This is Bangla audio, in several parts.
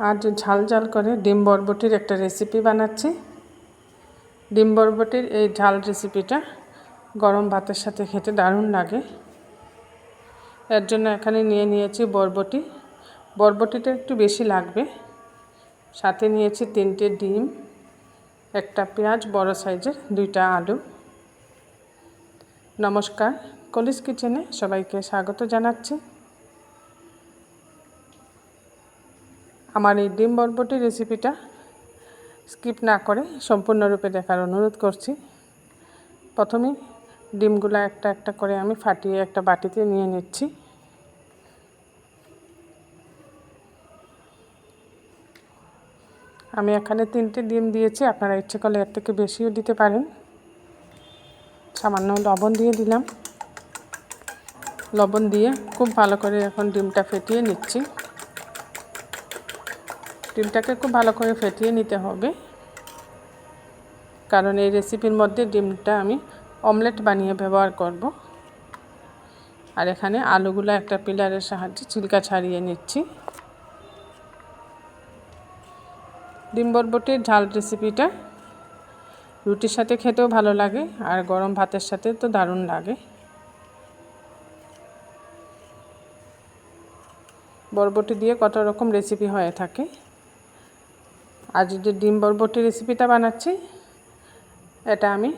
আজ ঝাল ঝাল করে ডিম বরবটির একটা রেসিপি বানাচ্ছি। ডিম বরবটির এই ঝাল রেসিপিটা গরম ভাতের সাথে খেতে দারুণ লাগে। এর জন্য এখানে নিয়ে নিয়েছি বরবটি। বরবটিটা একটু বেশি লাগবে। সাথে নিয়েছি 3টে ডিম, একটা পেঁয়াজ বড় সাইজের, 2টা আলু। নমস্কার, কলিস কিচেনে সবাইকে স্বাগত জানাচ্ছি। আমার এই ডিম বরবটি রেসিপিটা স্কিপ না করে সম্পূর্ণরূপে দেখার অনুরোধ করছি। প্রথমেই ডিমগুলো একটা একটা করে আমি ফাটিয়ে একটা বাটিতে নিয়ে নিচ্ছি। আমি এখানে 3টে ডিম দিয়েছি, আপনারা ইচ্ছে করলে এর থেকে বেশিও দিতে পারেন। সামান্য লবণ দিয়ে দিলাম। লবণ দিয়ে খুব ভালো করে এখন ডিমটা ফেটিয়ে নিচ্ছি। ডিমটাকে খুব ভালো করে ফেটিয়ে নিতে হবে, কারণ এই রেসিপির মধ্যে ডিমটা আমি অমলেট বানিয়ে ব্যবহার করব। আর এখানে আলুগুলো একটা পিলারের সাহায্যে ছিলকা ছাড়িয়ে নিচ্ছি। ডিম বরবটির ঝাল রেসিপিটা রুটির সাথে খেতেও ভালো লাগে, আর গরম ভাতের সাথে তো দারুণ লাগে। বরবটি দিয়ে কত রকম রেসিপি হয়ে থাকে। আজ যে ডিম বরবটি রেসিপিটা বানাচ্ছি, এটা আমি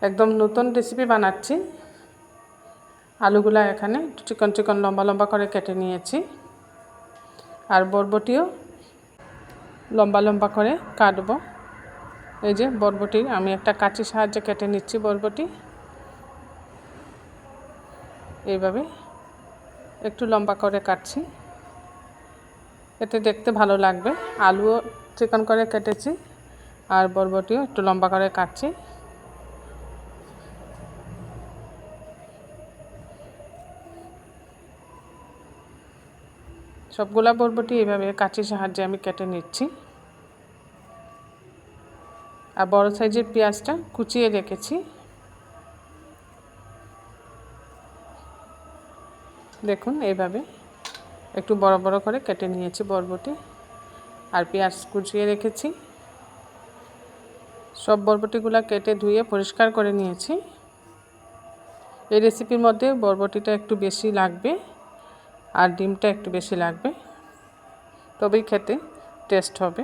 একদম নতুন রেসিপি বানাচ্ছি। আলুগুলা এখানে চিকন চিকন লম্বা লম্বা করে কেটে নিয়েছি, আর বরবটিও লম্বা লম্বা করে কাটবো। এই যে বরবটি আমি একটা কাঁচির সাহায্যে কেটে নিচ্ছি। বরবটি এইভাবে একটু লম্বা করে কাটছি, এতে দেখতে ভালো লাগবে। আলুও চিকন করে কেটেছি, আর বরবটিও একটু লম্বা করে কাটছি। সবগুলা বরবটি এইভাবে কাঁচির সাহায্যে আমি কেটে নিচ্ছি। আর বড় সাইজের পেঁয়াজটা কুচিয়ে রেখেছি। দেখুন এইভাবে একটু বড় বড় করে কেটে নিয়েছি বরবটি, আর পেঁয়াজ কুচিয়ে রেখেছি। সব বরবটিগুলো কেটে ধুয়ে পরিষ্কার করে নিয়েছি। এই রেসিপির মধ্যে বরবটিটা একটু বেশি লাগবে, আর ডিমটা একটু বেশি লাগবে, তবেই খেতে টেস্ট হবে।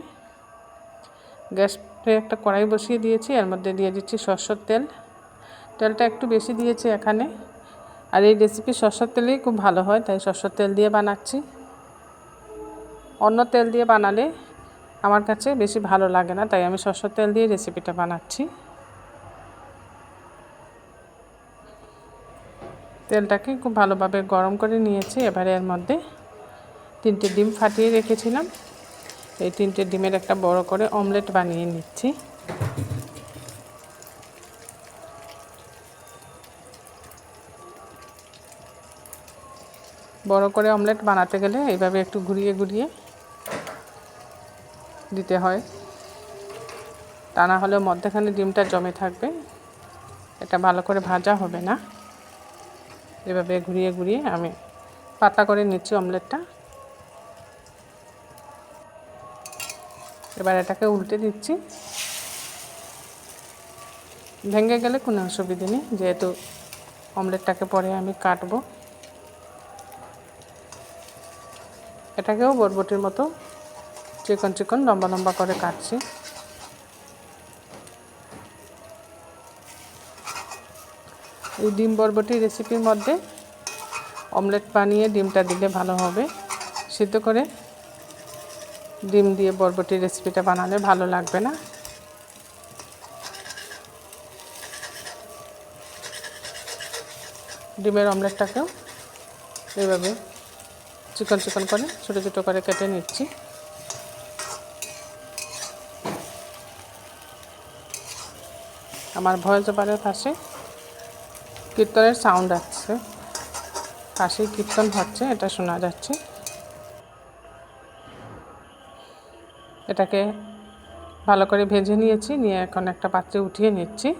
গ্যাসে একটা কড়াই বসিয়ে দিয়েছি, এর মধ্যে দিয়ে দিচ্ছি সরষের তেল। তেলটা একটু বেশি দিয়েছি এখানে, আর এই রেসিপি সরষের তেলেই খুব ভালো হয়, তাই সরষের তেল দিয়ে বানাচ্ছি। অন্য তেল দিয়ে বানালে আমার কাছে বেশি ভালো লাগে না, তাই আমি সরষের তেল দিয়ে রেসিপিটা বানাচ্ছি। তেলটাকে খুব ভালোভাবে গরম করে নিয়েছি। এবারে এর মধ্যে 3টে ডিম ফাটিয়ে রেখেছিলাম, এই 3টে ডিমের একটা বড় করে অমলেট বানিয়ে নিচ্ছি। বড় করে অমলেট বানাতে গেলে এইভাবে একটু ঘুরিয়ে ঘুরিয়ে দিতে হয়, তা না হলে মধ্যখানে ডিমটা জমে থাকবে, এটা ভালো করে ভাজা হবে না। এভাবে ঘুরিয়ে ঘুরিয়ে আমি পাতলা করে নিচ্ছি অমলেটটা। এবার এটাকে উল্টে দিচ্ছি। ভেঙে গেলে কোনো অসুবিধে নেই, যেহেতু অমলেটটাকে পরে আমি কাটবো। এটাকেও বরবটির মতো চিকন চিকন লম্বা লম্বা করে কাটছি। এই ডিম বরবটি রেসিপির মধ্যে অমলেট বানিয়ে ডিমটা দিলে ভালো হবে। সিদ্ধ করে ডিম দিয়ে বরবটি রেসিপিটা বানালে ভালো লাগবে না। ডিমের অমলেটটাকেও এইভাবে চিকন চিকন করে ছোটো ছোটো করে কেটে নিচ্ছি। আমার ভয়েস ওভারের পাশে কীর্তনের সাউন্ড আসছে, পাশেই কীর্তন হচ্ছে, এটা শোনা যাচ্ছে। এটাকে ভালো করে ভেজে নিয়েছি, নিয়ে এখন একটা পাত্রে উঠিয়ে নিচ্ছি।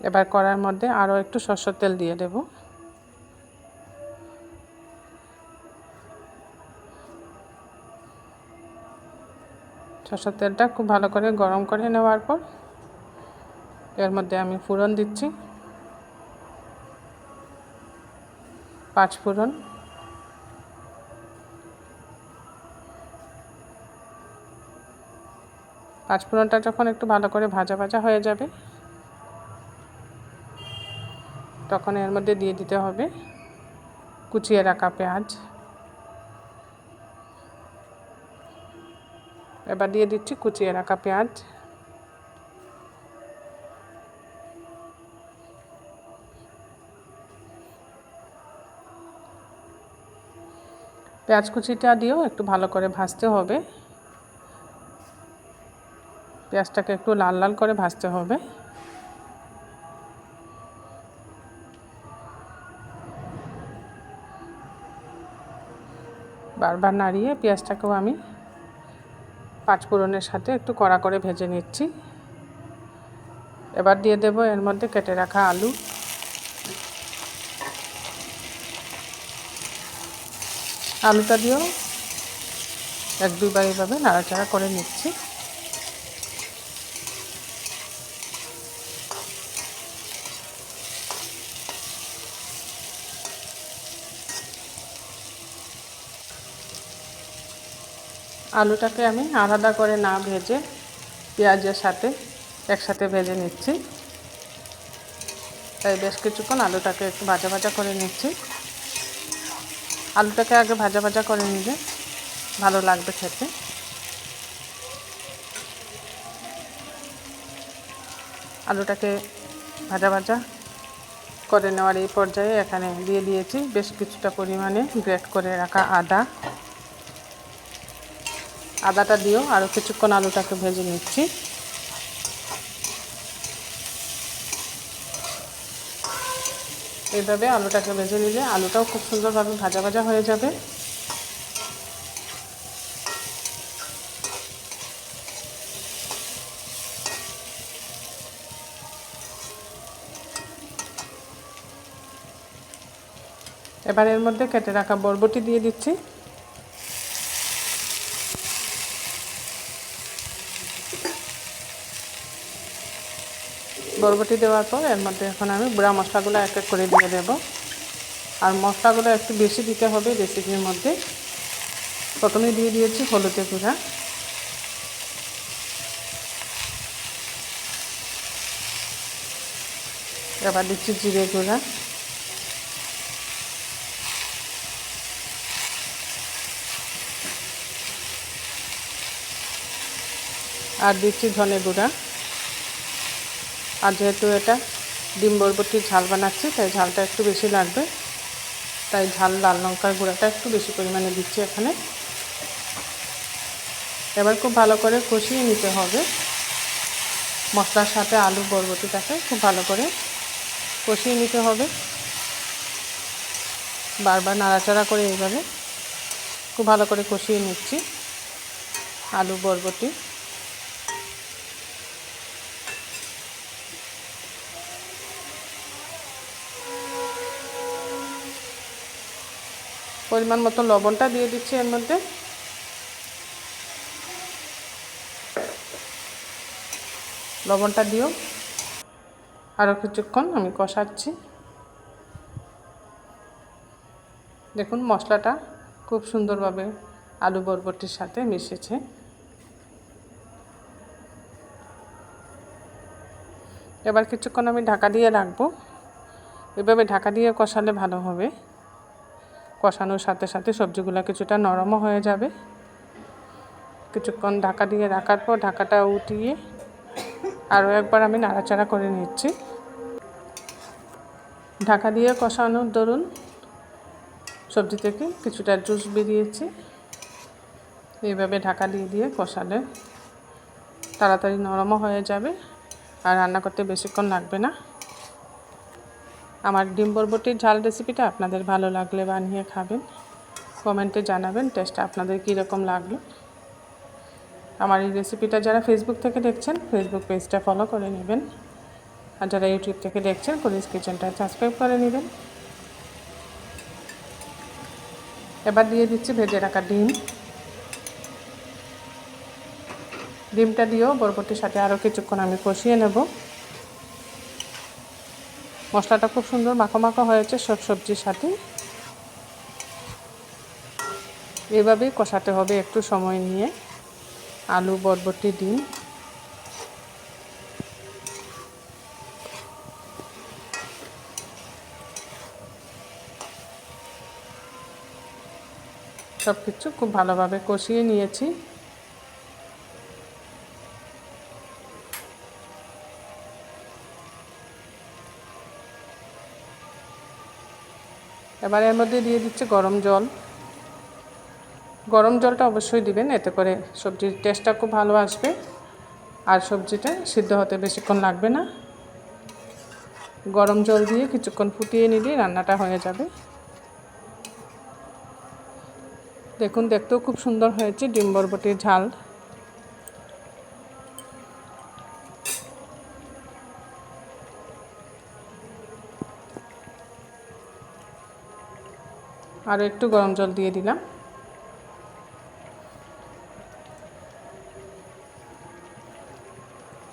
এবার কড়ার মধ্যে আরও একটু সরষের তেল দিয়ে দেব। সরষের তেলটা খুব ভালো করে গরম করে নেওয়ার পর এর মধ্যে আমি ফোড়ন দিচ্ছি। 5 ফোড়ন, পাঁচফোড়নটা যখন একটু ভালো করে ভাজা ভাজা হয়ে যাবে তখন এর মধ্যে দিয়ে দিতে হবে কুচিয়ে রাখা পেঁয়াজ। এবার দিয়ে দিচ্ছি কুচিয়ে রাখা পেঁয়াজ। পেঁয়াজ কুচিটা দিয়েও একটু ভালো করে ভাজতে হবে। পেঁয়াজটাকে একটু লাল লাল করে ভাজতে হবে। বারবার নাড়িয়ে পেঁয়াজটাকেও আমি পাঁচফোড়নের সাথে একটু কড়া করে ভেজে নিচ্ছি। এবার দিয়ে দেব এর মধ্যে কেটে রাখা আলু। আলুটা দিয়েও 1-2 বার এইভাবে নাড়াচাড়া করে নিচ্ছি। আলুটাকে আমি আলাদা করে না ভেজে পেঁয়াজের সাথে একসাথে ভেজে নিচ্ছি। তাই বেশ কিছুক্ষণ আলুটাকে একটু ভাজা ভাজা করে নিচ্ছি। আলুটাকে আগে ভাজা ভাজা করে নিলে ভালো লাগবে খেতে। আলুটাকে ভাজা ভাজা করে নেওয়ার এই পর্যায়ে এখানে দিয়ে দিয়েছি বেশ কিছুটা পরিমাণে গ্রেট করে রাখা আদা। আদাটা দিয়েও আরও কিছুক্ষণ আলুটাকে ভেজে নিচ্ছি। এইভাবে আলুটাকে ভেজে নিলে আলুটাও খুব সুন্দরভাবে ভাজা ভাজা হয়ে যাবে। এবার এর মধ্যে কেটে রাখা বরবটি দিয়ে দিচ্ছি। বরবটি দেওয়ার পর এর মধ্যে এখন আমি গুঁড়া মশলাগুলো এক এক করে দিয়ে দেব। আর মশলাগুলো একটু বেশি দিতে হবে রেসিপির মধ্যে। প্রথমে দিয়ে দিয়েছি হলুদের গুঁড়া, এবার দিচ্ছি জিরে গুঁড়া, আর দিচ্ছি ধনে গুঁড়া। আর যেহেতু এটা ডিম বরবটির ঝাল বানাচ্ছি তাই ঝালটা একটু বেশি লাগবে, তাই ঝাল লাল লঙ্কার গুঁড়াটা একটু বেশি পরিমাণে দিচ্ছি এখানে। এবার খুব ভালো করে কষিয়ে নিতে হবে মশলার সাথে আলু বরবটিটাকে খুব ভালো করে কষিয়ে নিতে হবে। বারবার নাড়াচাড়া করে এইভাবে খুব ভালো করে কষিয়ে নিচ্ছি আলু বরবটি। পরিমাণ মতো লবণটা দিয়ে দিচ্ছি এর মধ্যে। লবণটা দিও আরও কিছুক্ষণ আমি কষাচ্ছি। দেখুন মশলাটা খুব সুন্দরভাবে আলু বরবটির সাথে মিশেছে। এবার কিছুক্ষণ আমি ঢাকা দিয়ে রাখবো। এভাবে ঢাকা দিয়ে কষালে ভালো হবে। কষানোর সাথে সাথে সবজিগুলো কিছুটা নরমও হয়ে যাবে। কিছুক্ষণ ঢাকা দিয়ে রাখার পর ঢাকাটা উঠিয়ে আরও একবার আমি নাড়াচাড়া করে নিচ্ছি। ঢাকা দিয়ে কষানোর দরুন সবজি থেকে কিছুটা জুস বেরিয়েছে। এইভাবে ঢাকা দিয়ে কষালে তাড়াতাড়ি নরমও হয়ে যাবে আর রান্না করতে বেশিক্ষণ লাগবে না। আমার ডিম বরবটির ঝাল রেসিপিটা আপনাদের ভালো লাগলে বানিয়ে খাবেন, কমেন্টে জানাবেন টেস্টটা আপনাদের কীরকম লাগলো। আমার এই রেসিপিটা যারা ফেসবুক থেকে দেখছেন ফেসবুক পেজটা ফলো করে নেবেন। আর যারা ইউটিউব থেকে দেখছেন কুলিস কিচেনটা সাবস্ক্রাইব করে নেবেন। এবার দিয়ে দিচ্ছি ভেজে রাখা ডিম। ডিমটা দিয়েও বরবটির সাথে আরও কিছুক্ষণ আমি কষিয়ে নেব। মশলাটা খুব সুন্দর মাখো মাখো হয়েছে সব সবজির সাথে। এভাবেই কষাতে হবে একটু সময় নিয়ে। আলু, বরবটি, ডিম সব কিছু খুব ভালোভাবে কষিয়ে নিয়েছি। এবার এর মধ্যে দিয়ে দিচ্ছি গরম জল। গরম জলটা অবশ্যই দিবেন, এতে করে সবজির টেস্টটা খুব ভালো আসবে আর সবজিটা সিদ্ধ হতে বেশিক্ষণ লাগবে না। গরম জল দিয়ে কিছুক্ষণ ফুটিয়ে নিলেই রান্নাটা হয়ে যাবে। দেখুন দেখতেও খুব সুন্দর হয়েছে ডিম বরবটির ঝাল। আর একটু গরম জল দিয়ে দিলাম।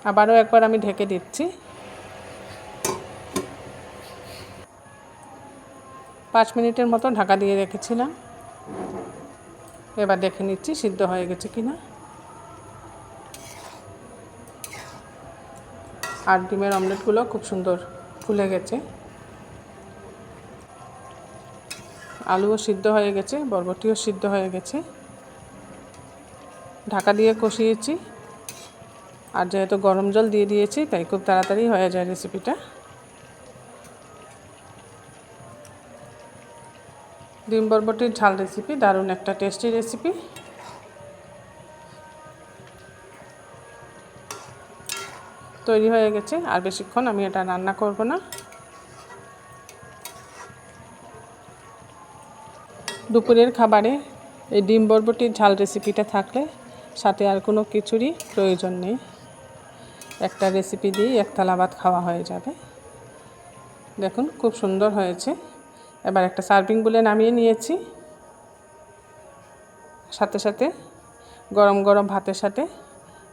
আবারও একবার আমি ঢেকে দিচ্ছি। 5 মিনিটের মতো ঢাকা দিয়ে রেখেছিলাম। এবার দেখে নিচ্ছি সিদ্ধ হয়ে গেছে কিনা। আর ডিমের অমলেটগুলো খুব সুন্দর ফুলে গেছে। আলুও সিদ্ধ হয়ে গেছে, বরবটিও সিদ্ধ হয়ে গেছে। ঢাকা দিয়ে কষিয়েছি আর যেহেতু গরম জল দিয়ে দিয়েছি তাই খুব তাড়াতাড়ি হয়ে যায় রেসিপিটা। ডিম বরবটির ঝাল রেসিপি দারুণ একটা টেস্টি রেসিপি। তৈরি হয়ে গেছে। আর বেশিক্ষণ আমি এটা রান্না করব না। দুপুরের খাবারে এই ডিম বরবটির ঝাল রেসিপিটা থাকলে সাথে আর কোনো কিছুরই প্রয়োজন নেই। একটা রেসিপি দিয়ে এক থালা ভাত খাওয়া হয়ে যাবে। দেখুন খুব সুন্দর হয়েছে। এবার একটা সার্ভিং বলে নামিয়ে নিয়েছি। সাথে সাথে গরম গরম ভাতের সাথে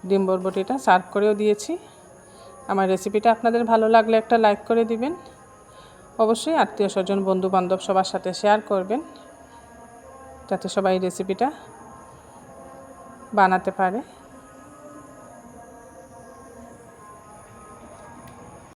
ডিম বরবটিটা সার্ভ করেও দিয়েছি। আমার রেসিপিটা আপনাদের ভালো লাগলে একটা লাইক করে দিবেন। অবশ্যই আত্মীয় স্বজন বন্ধু বান্ধব সবার সাথে শেয়ার করবেন, যাতে সবাই রেসিপিটা বানাতে পারে।